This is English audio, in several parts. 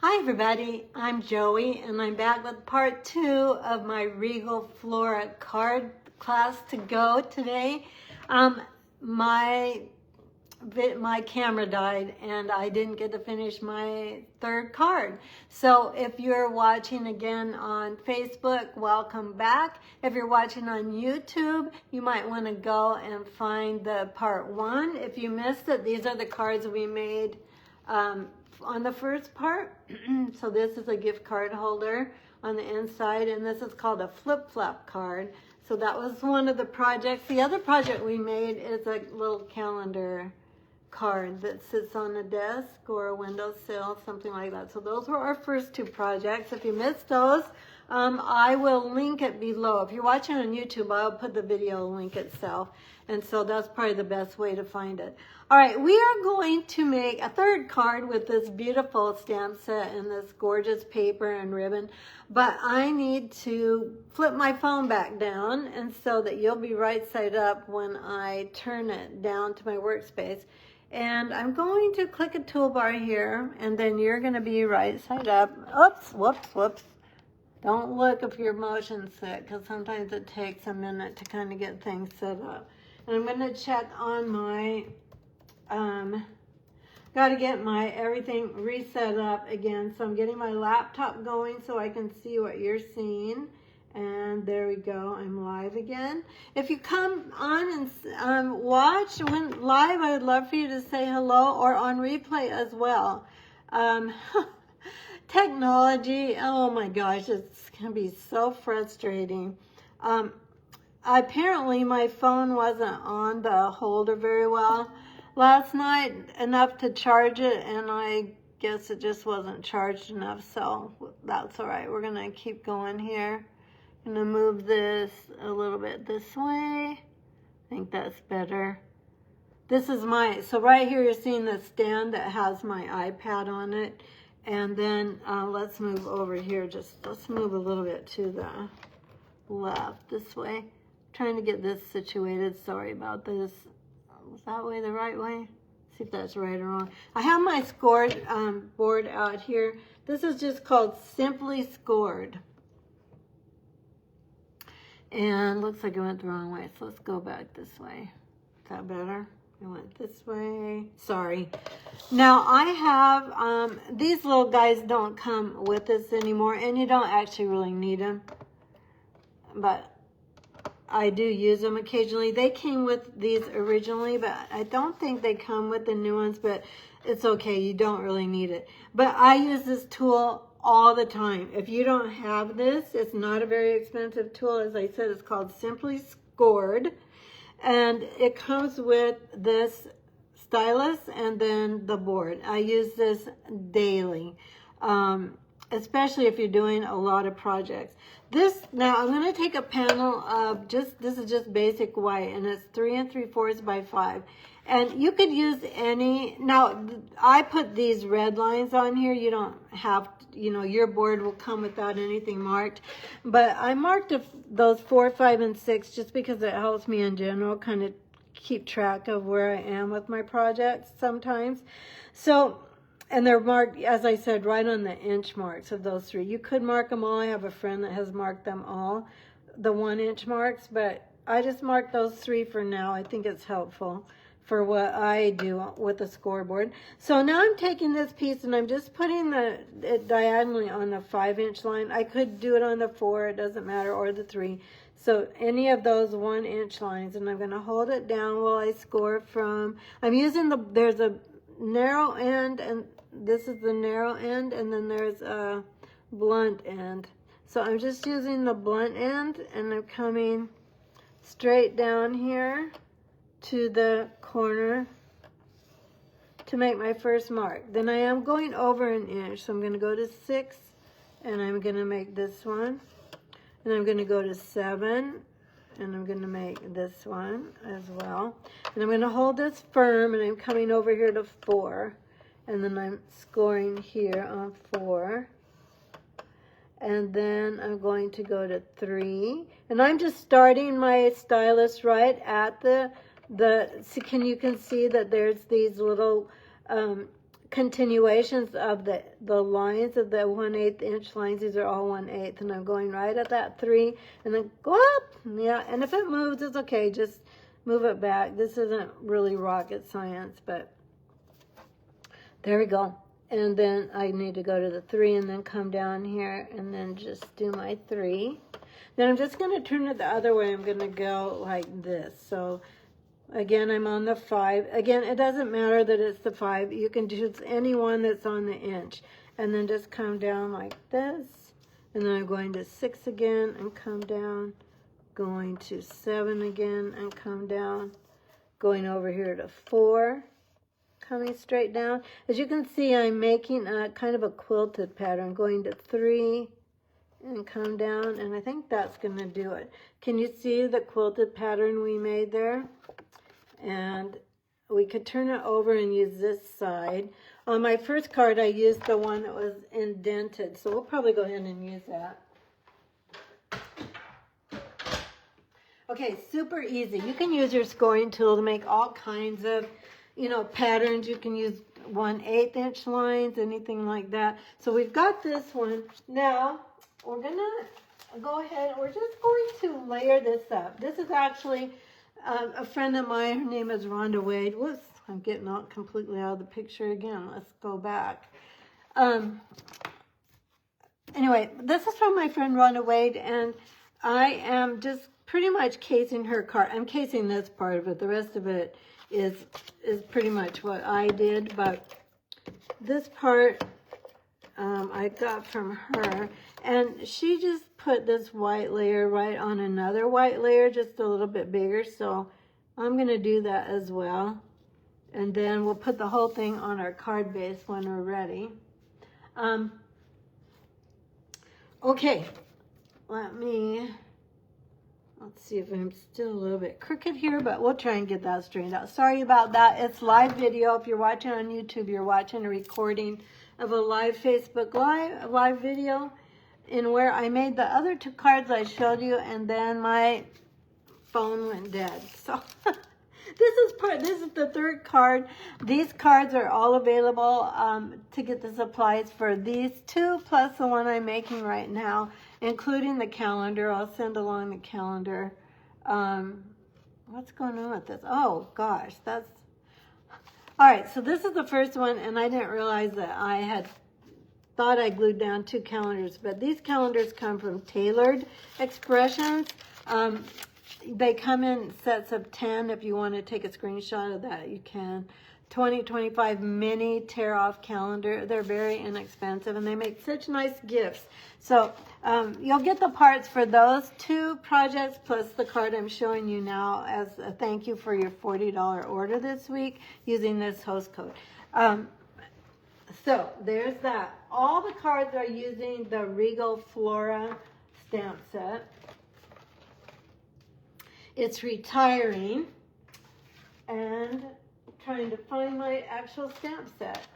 Hi everybody, I'm Joey and I'm back with part 2 of my Regal Flora card class to go today. My camera died and I didn't get to finish my third card. So if you're watching again on Facebook, welcome back. If you're watching on YouTube, you might want to go and find the part 1. If you missed it, these are the cards we made on the first part. So this is a gift card holder on the inside, and this is called a flip-flop card. So that was one of the projects. The other project we made is a little calendar card that sits on a desk or a windowsill, something like that. So those were our first 2 projects. If you missed those, I will link it below. If you're watching on YouTube, I'll put the video link itself. And so that's probably the best way to find it. All right, we are going to make a third card with this beautiful stamp set and this gorgeous paper and ribbon. But I need to flip my phone back down, and so that you'll be right side up when I turn it down to my workspace. And I'm going to click a toolbar here, and then you're going to be right side up. Oops, whoops. Don't look if you're motion sick, because sometimes it takes a minute to kind of get things set up. And I'm going to check on my, got to get my everything reset up again. So I'm getting my laptop going so I can see what you're seeing. And there we go, I'm live again. If you come on and watch when live, I would love for you to say hello, or on replay as well. Technology, oh my gosh, it's going to be so frustrating. Apparently my phone wasn't on the holder very well last night, enough to charge it, and I guess it just wasn't charged enough, so that's all right. We're going to keep going here. I'm going to move this a little bit this way. I think that's better. This is so right here you're seeing the stand that has my iPad on it. And then let's move over here. Let's move a little bit to the left this way. Trying to get this situated. Sorry about this. Was that way the right way? See if that's right or wrong. I have my scored board out here. This is just called Simply Scored. And looks like I went the wrong way. So let's go back this way. Is that better? I went this way. Sorry. Now I have, these little guys don't come with us anymore, and you don't actually really need them. But I do use them occasionally. They came with these originally, but I don't think they come with the new ones, but it's okay. You don't really need it. But I use this tool all the time. If you don't have this, it's not a very expensive tool. As I said, it's called Simply Scored. And it comes with this stylus and then the board. I use this daily, especially if you're doing a lot of projects. Now I'm going to take a panel of this is just basic white, and it's 3 3/4 by 5. And you could use any, now I put these red lines on here. You don't have to, your board will come without anything marked. But I marked those 4, 5, and 6 just because it helps me in general kind of keep track of where I am with my projects sometimes. So, and they're marked, as I said, right on the inch marks of those 3. You could mark them all. I have a friend that has marked them all, the 1-inch marks, but I just marked those 3 for now. I think it's helpful for what I do with the scoreboard. So now I'm taking this piece and I'm just putting it diagonally on the 5-inch line. I could do it on the 4, it doesn't matter, or the 3. So any of those 1-inch lines, and I'm going to hold it down while I score from, I'm using there's a narrow end, and this is the narrow end, and then there's a blunt end. So I'm just using the blunt end, and I'm coming straight down here to the corner to make my first mark. Then I am going over an inch, so I'm going to go to 6, and I'm going to make this one, and I'm going to go to 7, and I'm going to make this one as well, and I'm going to hold this firm, and I'm coming over here to 4, and then I'm scoring here on 4, and then I'm going to go to 3, and I'm just starting my stylus right at you can see that there's these little continuations of the lines of the 1/8 inch lines. These are all 1/8, and I'm going right at that 3 and then go up. Yeah, and if it moves, it's okay, just move it back. This isn't really rocket science, but there we go. And then I need to go to the 3 and then come down here and then just do my 3. Then I'm just going to turn it the other way. I'm going to go like this. So again, I'm on the 5. Again, it doesn't matter that it's the 5. You can choose any one that's on the inch. And then just come down like this. And then I'm going to 6 again and come down. Going to 7 again and come down. Going over here to 4. Coming straight down. As you can see, I'm making a kind of a quilted pattern. Going to 3 and come down. And I think that's going to do it. Can you see the quilted pattern we made there? And we could turn it over and use this side. On my first card, I used the one that was indented, so we'll probably go ahead and use that. Okay, super easy. You can use your scoring tool to make all kinds of, patterns. You can use 1/8 inch lines, anything like that. So we've got this one. Now, we're gonna go ahead, we're just going to layer this up. This is actually a friend of mine. Her name is Rhonda Wade. Whoops, I'm getting out completely out of the picture again. Let's go back. Anyway, this is from my friend Rhonda Wade, and I am just pretty much casing her card. I'm casing this part of it. The rest of it is pretty much what I did, but this part I got from her, and she just put this white layer right on another white layer, just a little bit bigger, so I'm going to do that as well. And then we'll put the whole thing on our card base when we're ready. Okay, let's see if I'm still a little bit crooked here, but we'll try and get that straightened out. Sorry about that. It's live video. If you're watching on YouTube, you're watching a recording of a live Facebook live video in where I made the other 2 cards I showed you, and then my phone went dead. So this is the 3rd card. These cards are all available to get the supplies for these 2 plus the one I'm making right now, including the calendar. I'll send along the calendar. What's going on with this? Oh gosh, that's all right. So this is the first one, and I didn't realize that I had thought I glued down 2 calendars, but these calendars come from Tailored Expressions. They come in sets of 10. If you want to take a screenshot of that, you can. 2025 mini tear-off calendar. They're very inexpensive, and they make such nice gifts. So you'll get the parts for those 2 projects plus the card I'm showing you now as a thank you for your $40 order this week using this host code. So there's that. All the cards are using the Regal Flora stamp set. It's retiring, and trying to find my actual stamp set.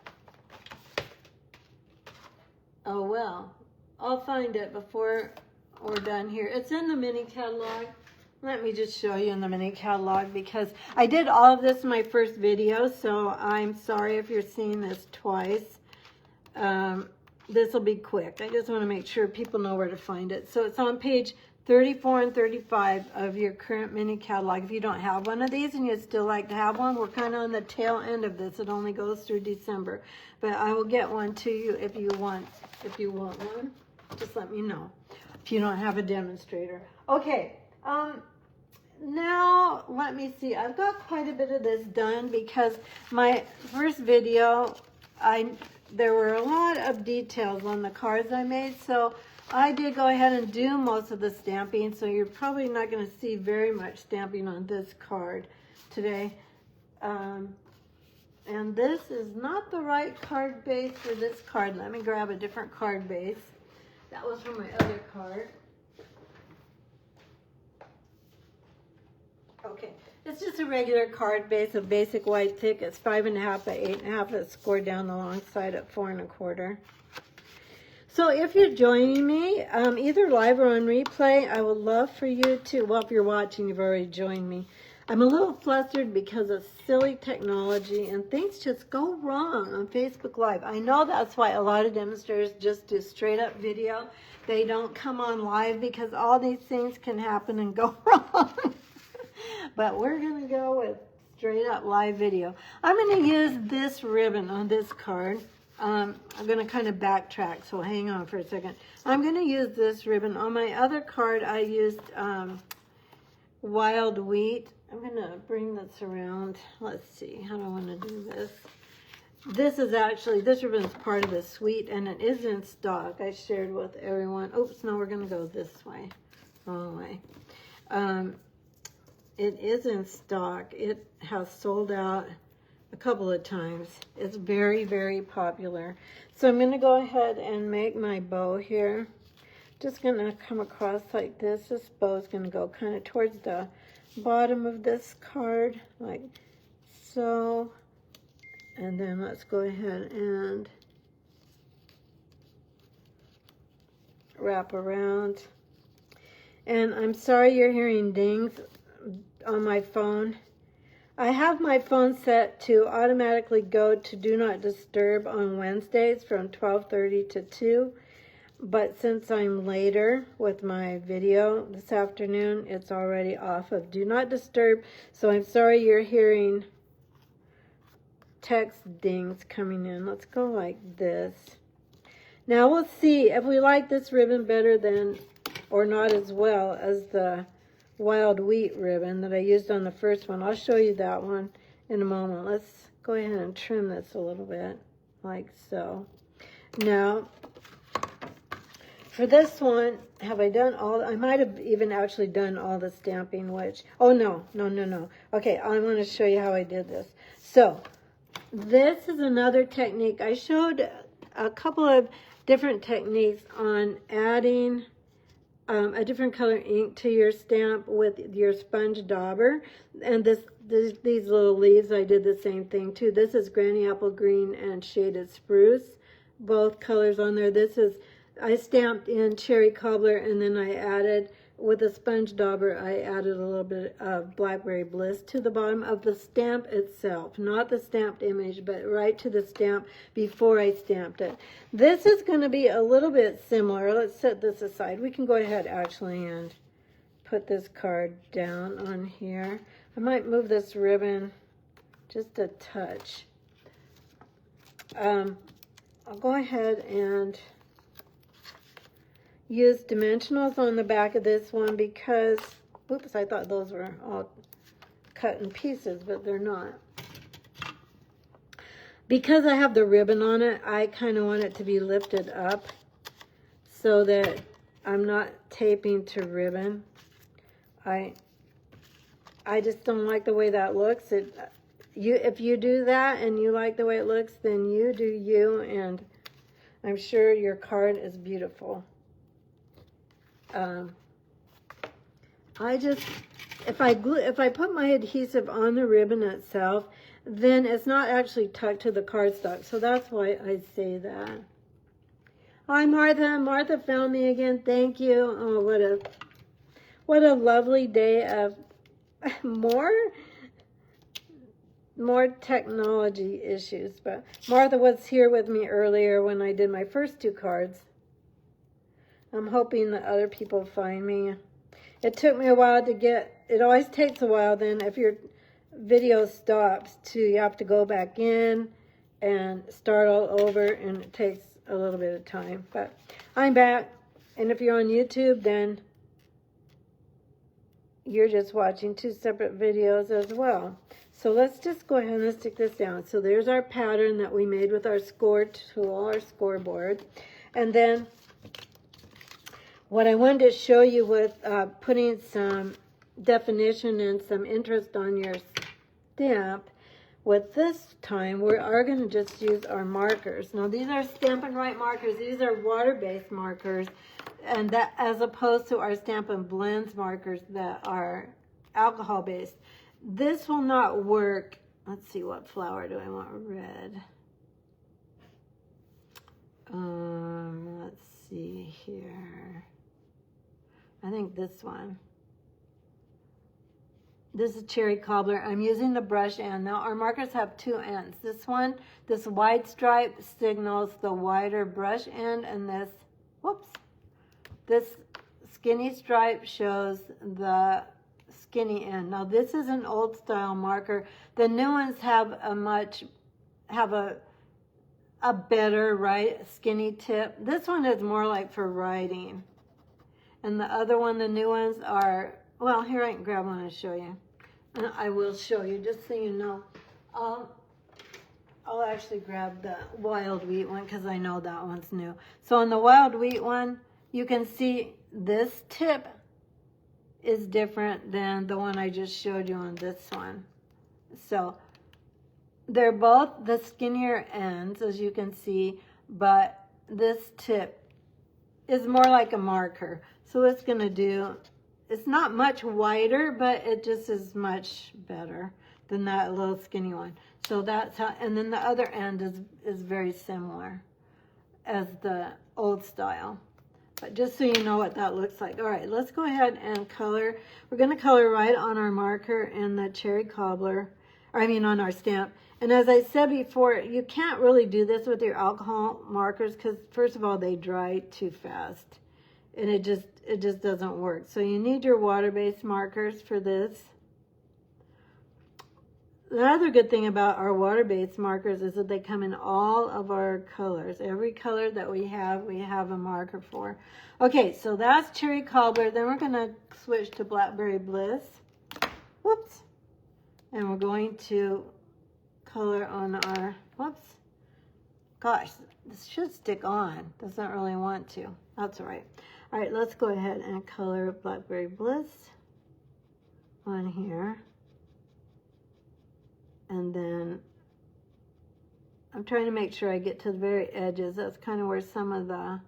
Oh well, I'll find it before we're done here. It's in the mini catalog. Let me just show you in the mini catalog, because I did all of this in my first video, so I'm sorry if you're seeing this twice. This will be quick. I just want to make sure people know where to find it. So it's on page 34 and 35 of your current mini catalog. If you don't have one of these and you'd still like to have one, we're kind of on the tail end of this. It only goes through December, but I will get one to you if you want one. Just let me know if you don't have a demonstrator. Okay, now let me see. I've got quite a bit of this done because my first video, there were a lot of details on the cards I made, so I did go ahead and do most of the stamping, so you're probably not going to see very much stamping on this card today. And this is not the right card base for this card. Let me grab a different card base. That was from my other card. Okay, it's just a regular card base, a basic white thick. It's 5.5 by 8.5. It's scored down the long side at 4 1/4. So if you're joining me, either live or on replay, I would love for you to, well, if you're watching, you've already joined me. I'm a little flustered because of silly technology and things just go wrong on Facebook Live. I know that's why a lot of demonstrators just do straight up video. They don't come on live because all these things can happen and go wrong. But we're going to go with straight up live video. I'm going to use this ribbon on this card. I'm going to kind of backtrack, so hang on for a second. I'm going to use this ribbon. On my other card, I used Wild Wheat. I'm going to bring this around. Let's see, how do I want to do this? This is actually, this ribbon is part of the suite, and it is in stock. I shared with everyone. Oops, no, we're going to go this way. Wrong way. It is in stock. It has sold out a couple of times. It's very, very popular. So I'm going to go ahead and make my bow here. Just going to come across like this. This bow is going to go kind of towards the bottom of this card, like so. And then let's go ahead and wrap around. And I'm sorry you're hearing dings on my phone. I have my phone set to automatically go to Do Not Disturb on Wednesdays from 12:30 to 2. But since I'm later with my video this afternoon, it's already off of Do Not Disturb. So I'm sorry you're hearing text dings coming in. Let's go like this. Now we'll see if we like this ribbon better than, or not as well as the Wild Wheat ribbon that I used on the first one. I'll show you that one in a moment. Let's go ahead and trim this a little bit like so. Now, for this one, have I done all? I might have even actually done all the stamping, which, oh no. Okay, I want to show you how I did this. So, this is another technique. I showed a couple of different techniques on adding a different color ink to your stamp with your sponge dauber. And these little leaves, I did the same thing too. This is Granny Apple Green and Shaded Spruce. Both colors on there. This is, I stamped in Cherry Cobbler, and then I added, with a sponge dauber, I added a little bit of Blackberry Bliss to the bottom of the stamp itself. Not the stamped image, but right to the stamp before I stamped it. This is going to be a little bit similar. Let's set this aside. We can go ahead actually and put this card down on here. I might move this ribbon just a touch. I'll go ahead and use dimensionals on the back of this one because, oops, I thought those were all cut in pieces, but they're not. Because I have the ribbon on it, I kind of want it to be lifted up so that I'm not taping to ribbon. I just don't like the way that looks. If you do that and you like the way it looks, then you do you, and I'm sure your card is beautiful. If I put my adhesive on the ribbon itself, then it's not actually tucked to the cardstock. So that's why I say that. Hi, Martha. Martha found me again. Thank you. Oh, what a lovely day of more technology issues. But Martha was here with me earlier when I did my first two cards. I'm hoping that other people find me. It took me a while to get, it always takes a while then if your video stops you have to go back in and start all over, and it takes a little bit of time. But I'm back, and if you're on YouTube, then you're just watching two separate videos as well. So let's just go ahead and stick this down. So there's our pattern that we made with our score tool, our scoreboard. And then what I wanted to show you with putting some definition and some interest on your stamp, with this time we are going to just use our markers. Now these are Stampin' Right markers. These are water-based markers, and that as opposed to our Stampin' Blends markers that are alcohol-based. This will not work. Let's see, what flower do I want? Red. Let's see here. I think this one. This is cherry cobbler. I'm using the brush end. Now our markers have two ends. This one, this wide stripe signals the wider brush end, and this, whoops, this skinny stripe shows the skinny end. Now this is an old style marker. The new ones have a better skinny tip. This one is more like for writing. And the other one, the new ones are, well, here I can grab one and show you. And I will show you, just so you know. I'll actually grab the wild wheat one because I know that one's new. So on the wild wheat one, you can see this tip is different than the one I just showed you on this one. So they're both the skinnier ends, as you can see, but this tip is more like a marker. So it's going to do, it's not much wider, but it just is much better than that little skinny one. So that's how, and then the other end is very similar as the old style. But just so you know what that looks like. All right, let's go ahead and color. We're going to color right on our marker in the cherry cobbler, or I mean on our stamp. And as I said before, you can't really do this with your alcohol markers because first of all, they dry too fast. And it just doesn't work. So you need your water-based markers for this. The other good thing about our water-based markers is that they come in all of our colors. Every color that we have a marker for. Okay, so that's cherry cobbler. Then we're going to switch to blackberry bliss. Whoops. And we're going to color on our, whoops. Gosh, this should stick on. Doesn't really want to. That's all right. All right, let's go ahead and color blackberry bliss on here. And then I'm trying to make sure I get to the very edges. That's kind of where some of the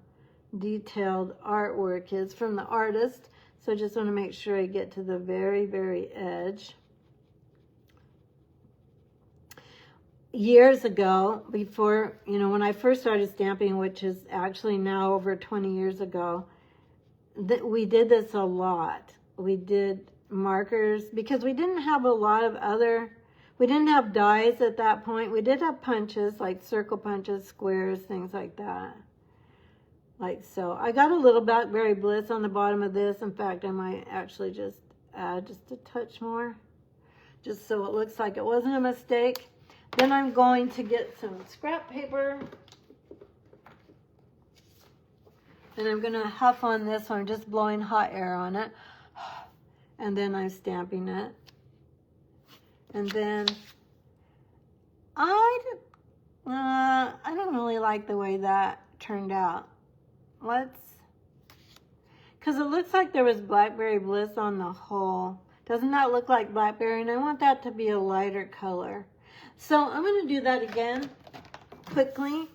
detailed artwork is from the artist. So I just want to make sure I get to the very, very edge. Years ago, before, you know, when I first started stamping, which is actually now over 20 years ago, we did this a lot. We did markers because we didn't have a lot of other, we didn't have dies at that point. We did have punches, like circle punches, squares, things like that. Like so. I got a little blackberry bliss on the bottom of this. In fact, I might actually just add just a touch more, just so it looks like it wasn't a mistake. Then I'm going to get some scrap paper. And I'm going to huff on this one, just blowing hot air on it. And then I'm stamping it. And then I don't really like the way that turned out. Because it looks like there was blackberry bliss on the whole. Doesn't that look like blackberry? And I want that to be a lighter color. So I'm going to do that again quickly.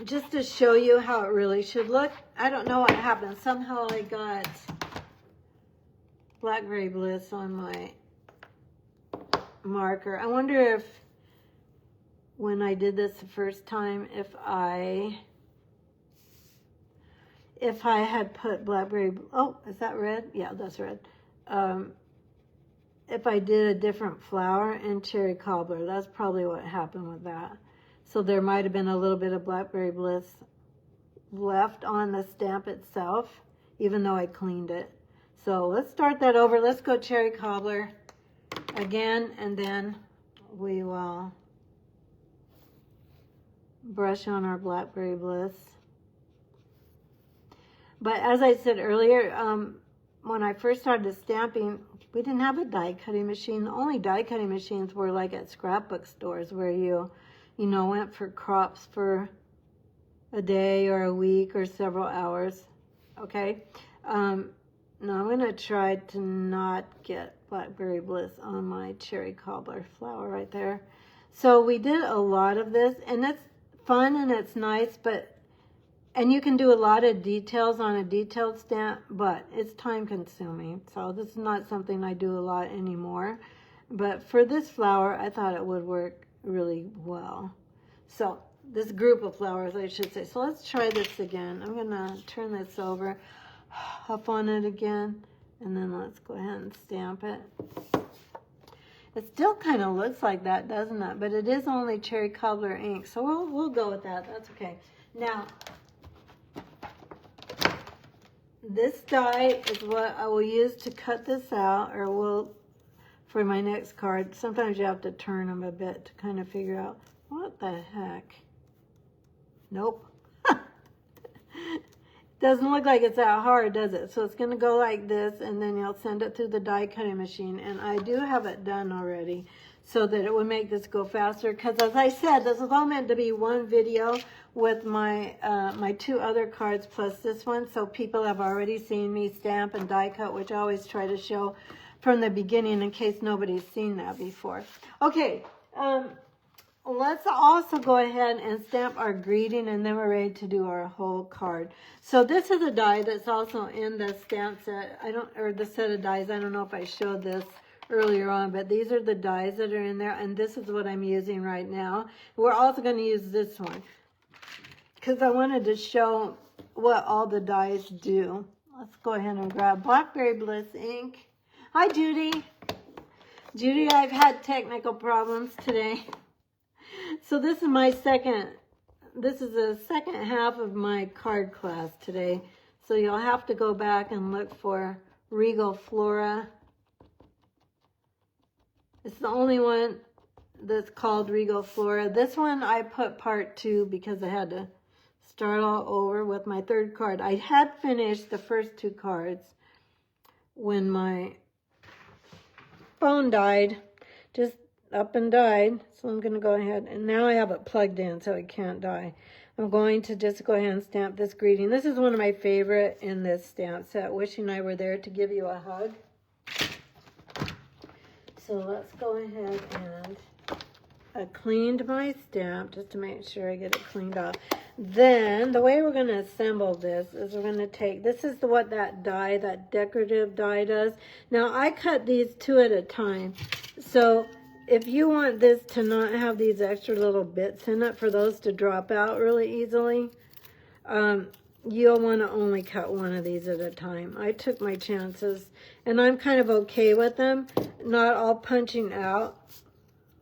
Just to show you how it really should look. I don't know what happened. Somehow I got blackberry bliss on my marker. I wonder if when I did this the first time, if I had put blackberry, oh, is that red? Yeah, that's red. If I did a different flower in cherry cobbler, that's probably what happened with that. So there might have been a little bit of blackberry bliss left on the stamp itself, even though I cleaned it. So let's start that over. Let's go cherry cobbler again, and then we will brush on our blackberry bliss. But as I said earlier, when I first started stamping, we didn't have a die cutting machine. The only die cutting machines were like at scrapbook stores where you know, went for crops for a day or a week or several hours. Okay. Now I'm going to try to not get blackberry bliss on my cherry cobbler flower right there. So we did a lot of this, and it's fun and it's nice, and you can do a lot of details on a detailed stamp, but it's time consuming. So this is not something I do a lot anymore. But for this flower, I thought it would work really well. So this group of flowers, I should say. So let's try this again. I'm going to turn this over, huff on it again, And then let's go ahead and stamp it. It still kind of looks like that, doesn't it? But it is only cherry cobbler ink, so we'll go with that. That's okay. Now, this die is what I will use to cut this out, or will for my next card. Sometimes you have to turn them a bit to kind of figure out what the heck. Nope. Doesn't look like it's that hard, does it? So it's going to go like this, and then you'll send it through the die cutting machine. And I do have it done already so that it would make this go faster. Because as I said, this is all meant to be one video with my my 2 other cards plus this one. So people have already seen me stamp and die cut, which I always try to show from the beginning in case nobody's seen that before. Okay. Let's also go ahead and stamp our greeting, and then we're ready to do our whole card. So this is a die that's also in the stamp set. Or the set of dies. I don't know if I showed this earlier on, but these are the dies that are in there, and this is what I'm using right now. We're also going to use this one because I wanted to show what all the dies do. Let's go ahead and grab Blackberry Bliss ink. Hi, Judy. Judy, I've had technical problems today. So this is the second half of my card class today. So you'll have to go back and look for Regal Flora. It's the only one that's called Regal Flora. This one I put part 2 because I had to start all over with my 3rd card. I had finished the first 2 cards when my phone died. Just up and died. So I'm going to go ahead, and now I have it plugged in so it can't die. I'm going to just go ahead and stamp this greeting. This is one of my favorite in this stamp set. Wishing I were there to give you a hug. So let's go ahead and I cleaned my stamp just to make sure I get it cleaned off. Then the way we're going to assemble this is we're going to take, this is what that die, that decorative die does. Now I cut these 2 at a time. So if you want this to not have these extra little bits in it, for those to drop out really easily, you'll want to only cut 1 of these at a time. I took my chances, and I'm kind of okay with them, not all punching out,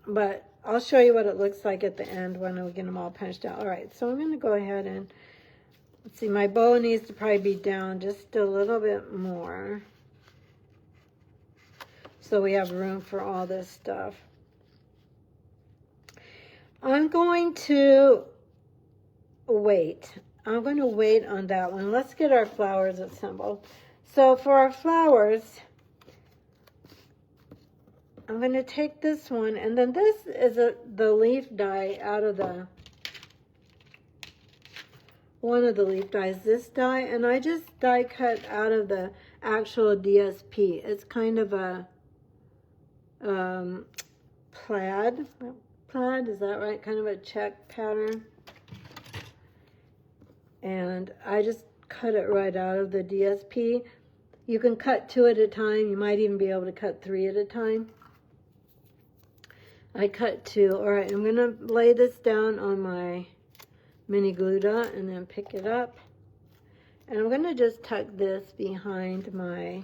but I'll show you what it looks like at the end when we get them all punched out. All right, so I'm going to go ahead and, let's see, my bow needs to probably be down just a little bit more so we have room for all this stuff. I'm going to wait. I'm going to wait on that one. Let's get our flowers assembled. So for our flowers, I'm going to take this one, and then this is the leaf die out of one of the leaf dies, this die, and I just die cut out of the actual DSP. It's kind of a plaid, is that right? Kind of a check pattern. And I just cut it right out of the DSP. You can cut 2 at a time. You might even be able to cut 3 at a time. I cut 2. All right, I'm going to lay this down on my mini glue dot and then pick it up. And I'm going to just tuck this behind my,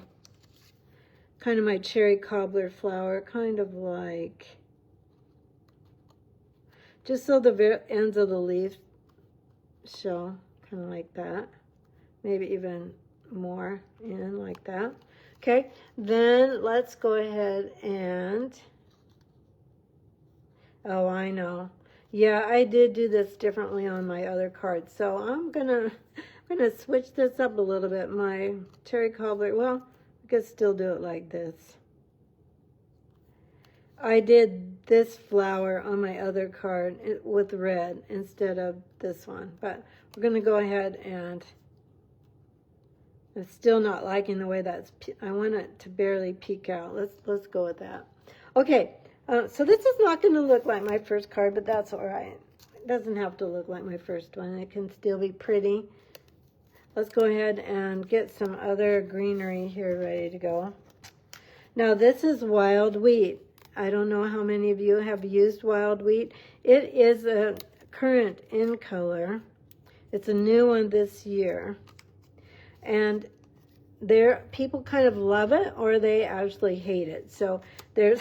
kind of my cherry cobbler flower, kind of like, just so the ends of the leaf show, kind of like that. Maybe even more in like that. Okay, then let's go ahead and, oh, I know. Yeah, I did do this differently on my other cards. So I'm gonna switch this up a little bit. My cherry cobbler, well, I could still do it like this. I did this flower on my other card with red instead of this one. But we're going to go ahead and, I'm still not liking the way that's, I want it to barely peek out. Let's go with that. Okay, so this is not going to look like my first card, but that's all right. It doesn't have to look like my first one. It can still be pretty. Let's go ahead and get some other greenery here ready to go. Now this is wild wheat. I don't know how many of you have used wild wheat. It is a current in color. It's a new one this year. And people kind of love it or they actually hate it. So there's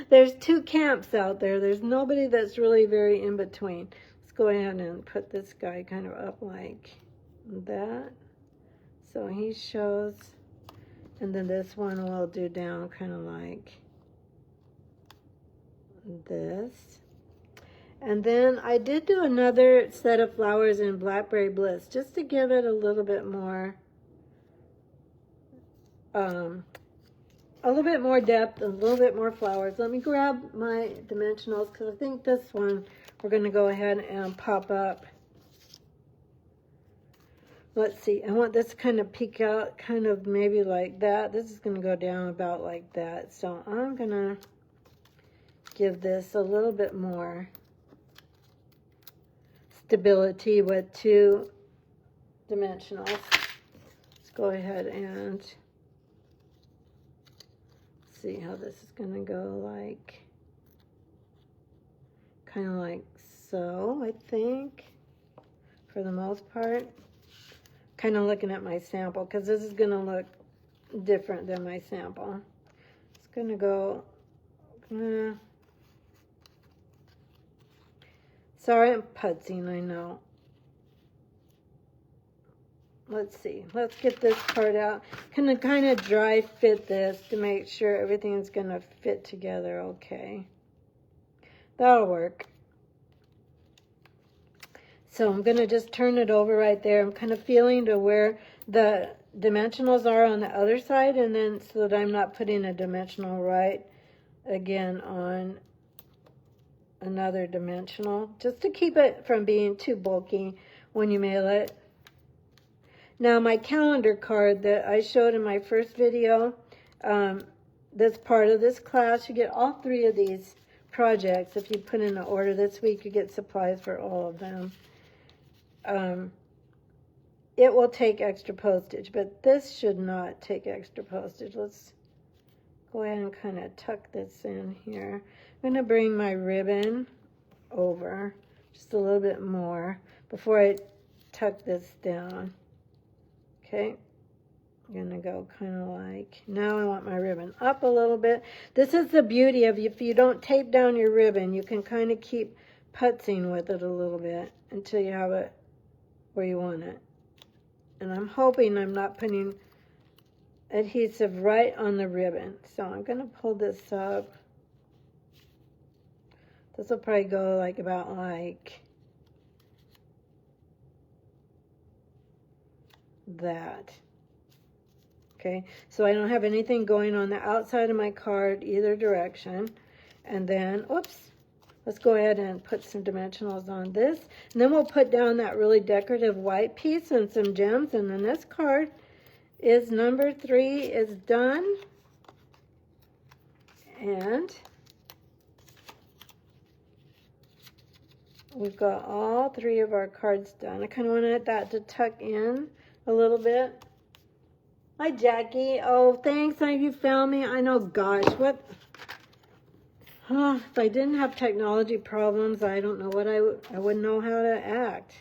there's two camps out there. There's nobody that's really very in between. Let's go ahead and put this guy kind of up like that. So he shows, and then this one we'll do down kind of like this. And then I did do another set of flowers in Blackberry Bliss just to give it a little bit more depth, a little bit more flowers. Let me grab my dimensionals because I think this one we're going to go ahead and pop up. Let's see, I want this kind of peek out, kind of maybe like that. This is going to go down about like that. So I'm going to give this a little bit more stability with 2 dimensionals. Let's go ahead and see how this is going to go, like kind of like so, I think, for the most part. Kind of looking at my sample because this is going to look different than my sample. It's going to go, sorry, I'm putzing, I know. Let's see, let's get this part out. Kind of dry fit this to make sure everything's going to fit together okay. That'll work. So I'm going to just turn it over right there. I'm kind of feeling to where the dimensionals are on the other side, and then so that I'm not putting a dimensional right again on another dimensional, just to keep it from being too bulky when you mail it. Now my calendar card that I showed in my first video, that's part of this class. You get all 3 of these projects. If you put in an order this week, you get supplies for all of them. It will take extra postage, but this should not take extra postage. Let's go ahead and kind of tuck this in here. I'm going to bring my ribbon over just a little bit more before I tuck this down. Okay, I'm going to go kind of like, now I want my ribbon up a little bit. This is the beauty of, if you don't tape down your ribbon, you can kind of keep putzing with it a little bit until you have it where you want it. And I'm hoping I'm not putting adhesive right on the ribbon. So I'm going to pull this up. This will probably go like about like that. Okay, so I don't have anything going on the outside of my card either direction. And then, oops. Let's go ahead and put some dimensionals on this. And then we'll put down that really decorative white piece and some gems. And then this card is number 3 is done. And we've got all 3 of our cards done. I kind of wanted that to tuck in a little bit. Hi, Jackie. Oh, thanks. You found me. I know, gosh, what... if I didn't have technology problems, I don't know what I wouldn't know how to act.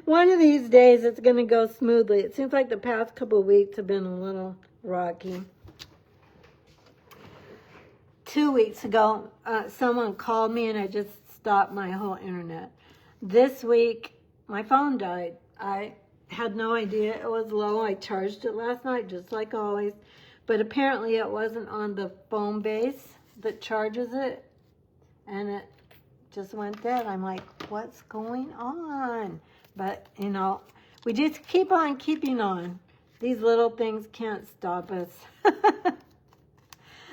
One of these days, it's going to go smoothly. It seems like the past couple of weeks have been a little rocky. 2 weeks ago, someone called me and I just stopped my whole internet. This week, my phone died. I had no idea it was low. I charged it last night, just like always. But apparently, it wasn't on the phone base that charges it, and it just went dead. I'm like, what's going on? But, you know, we just keep on keeping on. These little things can't stop us.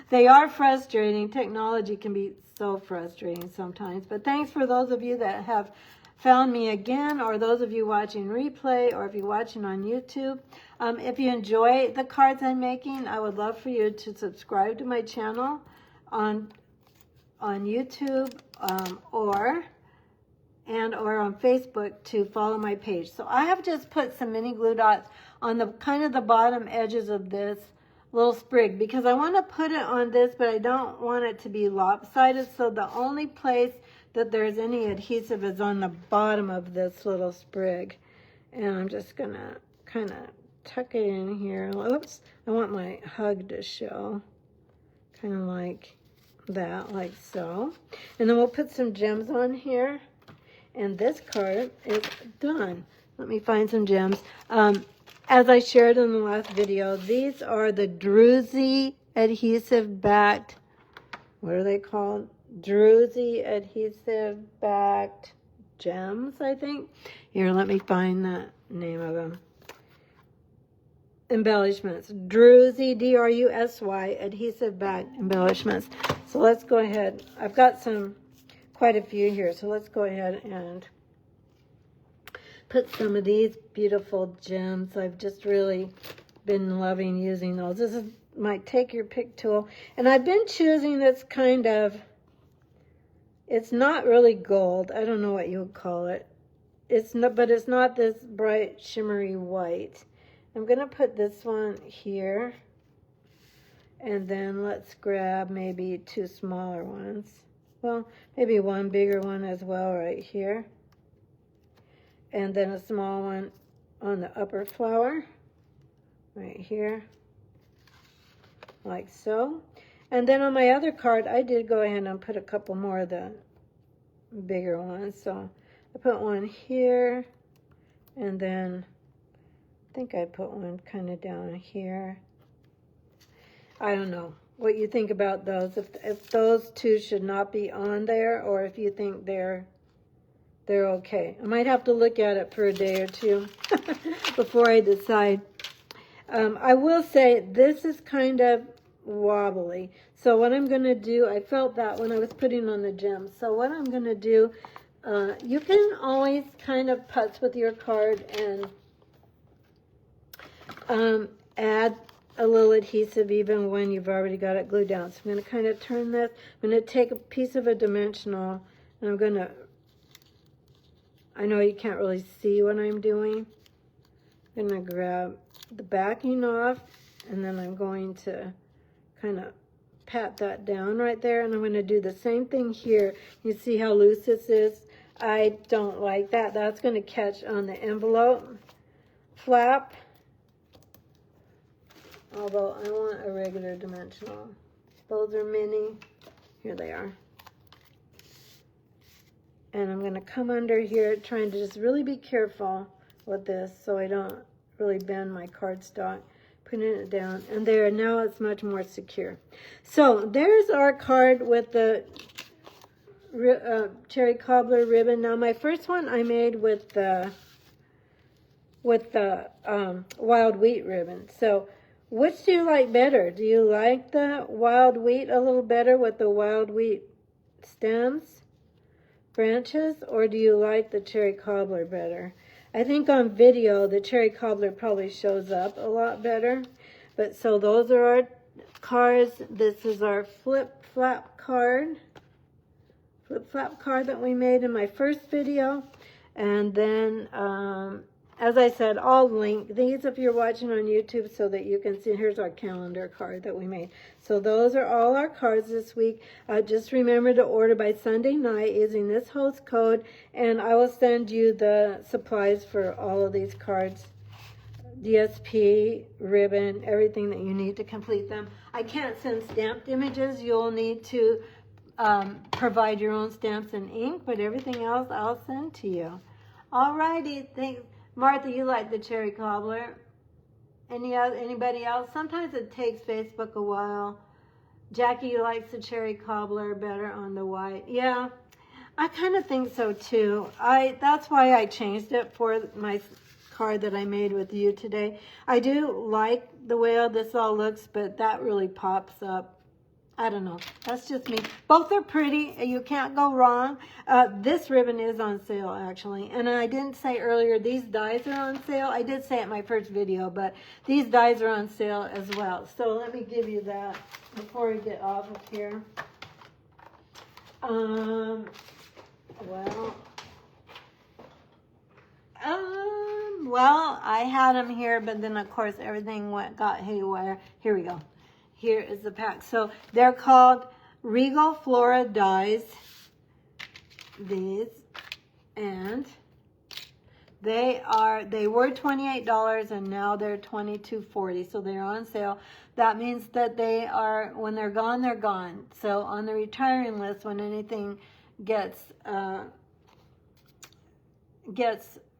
They are frustrating. Technology can be so frustrating sometimes. But thanks for those of you that have found me again, or those of you watching replay, or if you're watching on YouTube. If you enjoy the cards I'm making, I would love for you to subscribe to my channel on YouTube or on Facebook to follow my page. So I have just put some mini glue dots on the kind of the bottom edges of this little sprig because I want to put it on this, but I don't want it to be lopsided. So the only place that there's any adhesive is on the bottom of this little sprig. And I'm just gonna kind of tuck it in here. Oops, I want my hug to show. Kind of like that, like so. And then we'll put some gems on here. And this card is done. Let me find some gems. As I shared in the last video, these are the Druzy adhesive backed, what are they called? Druzy adhesive backed gems, I think. Here, let me find the name of them. Embellishments. Drusy, D-R-U-S-Y, adhesive backed embellishments. So let's go ahead. I've got quite a few here. So let's go ahead and put some of these beautiful gems. I've just really been loving using those. This is my take your pick tool. And I've been choosing this kind of, it's not really gold. I don't know what you would call it. It's not, but it's not this bright shimmery white. I'm going to put this one here. And then let's grab maybe two smaller ones. Well, maybe one bigger one as well right here. And then a small one on the upper flower right here, like so. And then on my other card, I did go ahead and put a couple more of the bigger ones. So I put one here, and then I think I put one kind of down here. I don't know what you think about those. If those two should not be on there, or if you think they're okay. I might have to look at it for a day or two before I decide. I will say this is kind of wobbly. So what I'm going to do, I felt that when I was putting on the gems. So what I'm going to do, you can always kind of putz with your card and add a little adhesive even when you've already got it glued down. So I'm going to kind of turn this. I'm going to take a piece of a dimensional, and I'm going to, I know you can't really see what I'm doing. I'm going to grab the backing off, and then I'm going to kind of pat that down right there, and I'm going to do the same thing here. You see how loose this is? I don't like that. That's going to catch on the envelope flap, although I want a regular dimensional. Those are mini. Here they are. And I'm going to come under here, trying to just really be careful with this so I don't really bend my cardstock. Putting it down, and there, now it's much more secure. So there's our card with the cherry cobbler ribbon. Now my first one I made with the wild wheat ribbon. So which do you like better? Do you like the wild wheat a little better with the wild wheat stems, branches, or do you like the cherry cobbler better? I think on video, the cherry cobbler probably shows up a lot better. But so those are our cards. This is our flip-flap card. Flip-flap card that we made in my first video. And then, as I said, I'll link these if you're watching on YouTube so that you can see. Here's our calendar card that we made. So those are all our cards this week. Just remember to order by Sunday night using this host code, and I will send you the supplies for all of these cards. DSP, ribbon, everything that you need to complete them. I can't send stamped images. You'll need to provide your own stamps and ink, but everything else I'll send to you. Alrighty, thanks. Martha, you like the cherry cobbler. Anybody else? Sometimes it takes Facebook a while. Jackie likes the cherry cobbler better on the white. Yeah, I kind of think so too. That's why I changed it for my card that I made with you today. I do like the way this all looks, but that really pops up. I don't know. That's just me. Both are pretty. You can't go wrong. This ribbon is on sale, actually. And I didn't say earlier, these dies are on sale. I did say it in my first video, but these dies are on sale as well. So let me give you that before we get off of here. Well, I had them here, but then, of course, everything got haywire. Here we go. Here is the pack. So they're called Regal Flora dies. These. And They were $28 and now they're $22.40. So they're on sale. That means that when they're gone, they're gone. So on the retiring list, when anything gets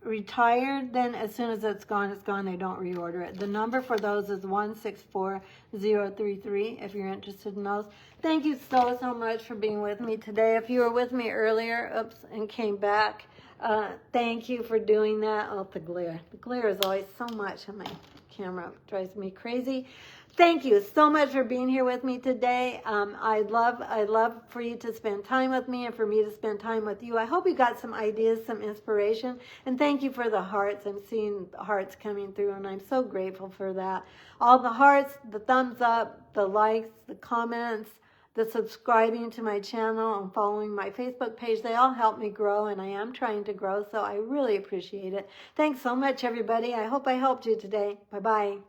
retired, then as soon as it's gone, they don't reorder it. The number for those is 164033 if you're interested in those. Thank you so much for being with me today. If you were with me earlier, and came back, thank you for doing that. Oh, the glare is always so much on my camera. It drives me crazy. Thank you so much for being here with me today. I'd love for you to spend time with me and for me to spend time with you. I hope you got some ideas, some inspiration, and thank you for the hearts. I'm seeing hearts coming through, and I'm so grateful for that. All the hearts, the thumbs up, the likes, the comments, the subscribing to my channel and following my Facebook page, they all help me grow, and I am trying to grow, so I really appreciate it. Thanks so much, everybody. I hope I helped you today. Bye-bye.